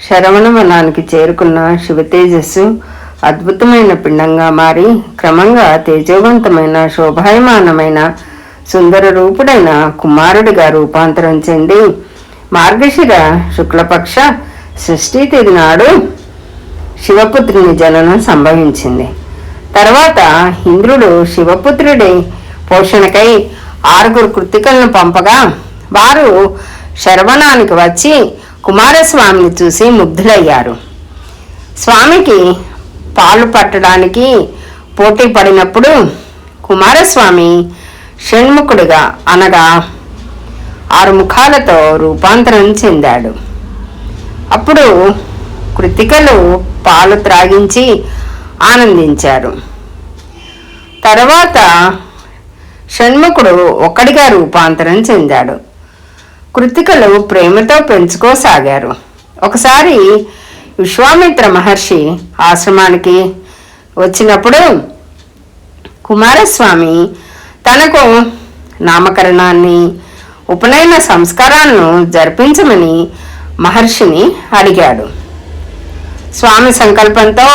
శరవణవనానికి చేరుకున్న శివతేజస్సు అద్భుతమైన పిండంగా మారి క్రమంగా తేజోవంతమైన శోభాయమానమైన సుందర రూపుడైన కుమారుడిగా రూపాంతరం చెంది మార్గశిర శుక్లపక్ష షష్ఠీ తిథి నాడు శివపుత్రుని జననం సంభవించింది. తర్వాత ఇంద్రుడు శివపుత్రుడి పోషణకై 6 కృత్తికలను పంపగా వారు శరవణానికి వచ్చి కుమారస్వామిని చూసి ముగ్ధులయ్యారు. స్వామికి పాలు పట్టడానికి పోటీ పడినప్పుడు కుమారస్వామి షణ్ముఖుడిగా అనగా 6 ముఖాలతో రూపాంతరం చెందాడు. అప్పుడు కృత్తికలు పాలు త్రాగించి ఆనందించారు. తర్వాత షణ్ముఖుడు ఒక్కడిగా రూపాంతరం చెందాడు. కృత్తికలు ప్రేమతో పెంచుకోసాగారు. ఒకసారి విశ్వామిత్ర మహర్షి ఆశ్రమానికి వచ్చినప్పుడు కుమారస్వామి తనకు నామకరణాన్ని ఉపనయన సంస్కారాలను జరిపించమని మహర్షిని అడిగాడు. స్వామి సంకల్పంతో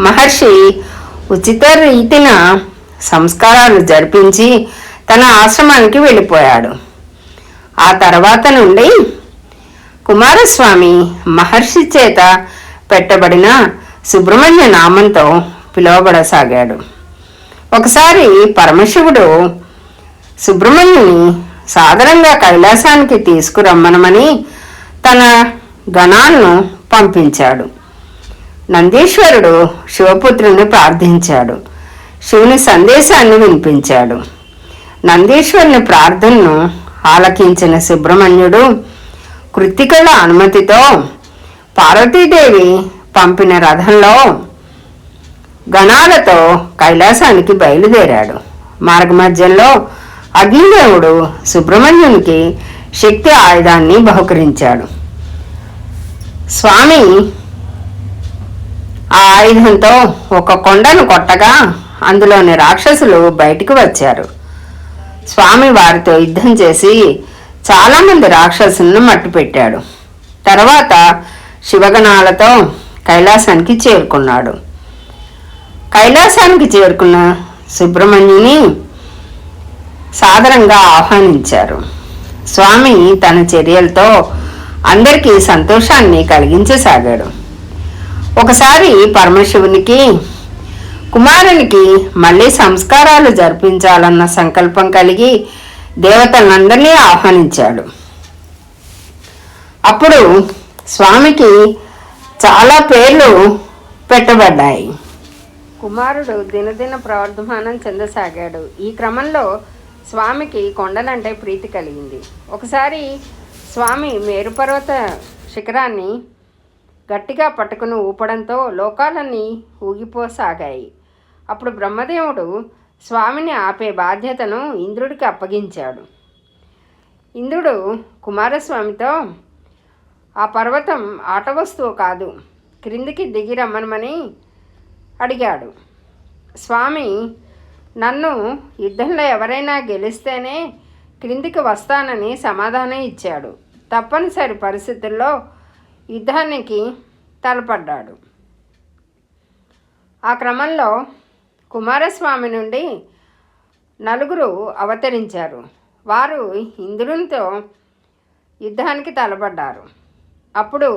మహర్షి ఉచిత రీతిన సంస్కారాలు జరిపించి తన ఆశ్రమానికి వెళ్ళిపోయాడు. ఆ తర్వాత నుండి కుమారస్వామి మహర్షి చేత పెట్టబడిన సుబ్రహ్మణ్య నామంతో పిలువబడసాగాడు. ఒకసారి పరమశివుడు సుబ్రహ్మణ్యుని సాదరంగా కైలాసానికి తీసుకురమ్మనమని తన గణాలను పంపించాడు. నందీశ్వరుడు శివపుత్రుని ప్రార్థించాడు. శివుని సందేశాన్ని వినిపించాడు. నందీశ్వరుని ప్రార్థనను ఆలకించిన సుబ్రహ్మణ్యుడు కృత్తికల అనుమతితో పార్వతీదేవి పంపిన రథంలో గణాలతో కైలాసానికి బయలుదేరాడు. మార్గమధ్యంలో అగ్నిదేవుడు సుబ్రహ్మణ్యునికి శక్తి ఆయుధాన్ని బహుకరించాడు. స్వామి ఆ ఆయుధంతో ఒక కొండను కొట్టగా అందులోని రాక్షసులు బయటికి వచ్చారు. స్వామి వారితో యుద్ధం చేసి చాలామంది రాక్షసులను మట్టిపెట్టాడు. తర్వాత శివగణాలతో కైలాసానికి చేరుకున్నాడు. కైలాసానికి చేరుకున్న సుబ్రహ్మణ్యుని సాదరంగా ఆహ్వానించారు. స్వామి తన చర్యలతో అందరికీ సంతోషాన్ని కలిగించసాగాడు. ఒకసారి పరమశివునికి కుమారునికి మళ్ళీ సంస్కారాలు జరిపించాలన్న సంకల్పం కలిగి దేవతలందరినీ ఆహ్వానించాడు. అప్పుడు స్వామికి చాలా పేర్లు పెట్టబడ్డాయి. కుమారుడు దినదిన ప్రవర్ధమానం చెందసాగాడు. ఈ క్రమంలో స్వామికి కొండలంటే ప్రీతి కలిగింది. ఒకసారి స్వామి మేరుపర్వత శిఖరాన్ని గట్టిగా పట్టుకుని ఊపడంతో లోకాలన్నీ ఊగిపోసాగాయి. అప్పుడు బ్రహ్మదేవుడు స్వామిని ఆపే బాధ్యతను ఇంద్రుడికి అప్పగించాడు. ఇంద్రుడు కుమారస్వామితో ఆ పర్వతం ఆట వస్తువు కాదు, క్రిందికి దిగి రమ్మనమని అడిగాడు. స్వామి నన్ను యుద్ధంలో ఎవరైనా గెలిస్తేనే క్రిందికి వస్తానని సమాధానం ఇచ్చాడు. తప్పనిసరి పరిస్థితుల్లో యుద్ధానికి తలపడ్డాడు. ఆ క్రమంలో కుమారస్వామి నుండి 4 అవతరించారు. వారు ఇంద్రునితో యుద్ధానికి తలపడ్డారు. అప్పుడు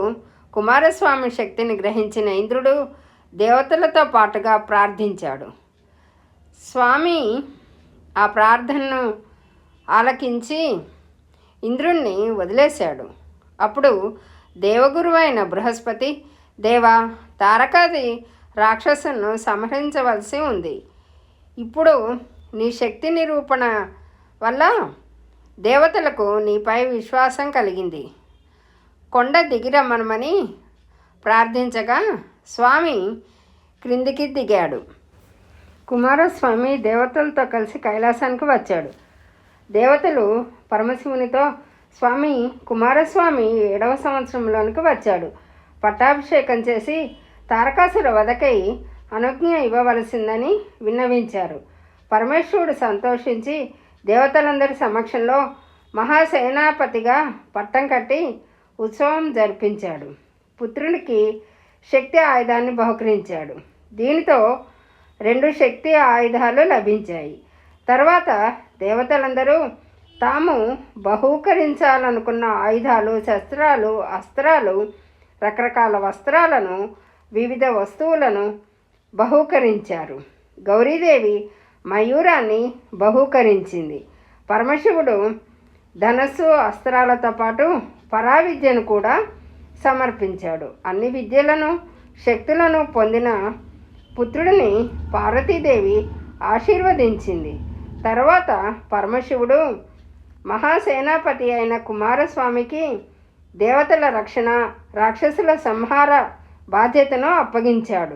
కుమారస్వామి శక్తిని గ్రహించిన ఇంద్రుడు దేవతలతో పాటుగా ప్రార్థించాడు. స్వామి ఆ ప్రార్థనను ఆలకించి ఇంద్రుణ్ణి వదిలేశాడు. అప్పుడు దేవగురువైన బృహస్పతి, దేవా, తారకాది రాక్షసులను సంహరించవలసి ఉంది. ఇప్పుడు నీ శక్తి నిరూపణ వల్ల దేవతలకు నీపై విశ్వాసం కలిగింది. కొండ దిగిరమ్మనమని ప్రార్థించగా స్వామి క్రిందికి దిగాడు. కుమారస్వామి దేవతలతో కలిసి కైలాసానికి వచ్చాడు. దేవతలు పరమశివునితో, స్వామి కుమారస్వామి 7వ సంవత్సరంలోనికి వచ్చాడు. పట్టాభిషేకం చేసి తారకాసుర వధకై అనుజ్ఞ ఇవ్వవలసిందని విన్నవించారు. పరమేశ్వరుడు సంతోషించి దేవతలందరి సమక్షంలో మహాసేనాపతిగా పట్టం కట్టి ఉత్సవం జరిపించాడు. పుత్రునికి శక్తి ఆయుధాన్ని బహుకరించాడు. దీనితో 2 శక్తి ఆయుధాలు లభించాయి. తర్వాత దేవతలందరూ తాము బహూకరించాలనుకున్న ఆయుధాలు, శస్త్రాలు, అస్త్రాలు, రకరకాల వస్త్రాలను, వివిధ వస్తువులను బహూకరించారు. గౌరీదేవి మయూరాన్ని బహూకరించింది. పరమశివుడు ధనస్సు, అస్త్రాలతో పాటు పరావిద్యను కూడా సమర్పించాడు. అన్ని విద్యలను, శక్తులను పొందిన పుత్రుడిని పార్వతీదేవి ఆశీర్వదించింది. తర్వాత పరమశివుడు మహాసేనాపతి అయిన కుమారస్వామికి దేవతల రక్షణ, రాక్షసుల సంహార బాధ్యతను అప్పగించాడు.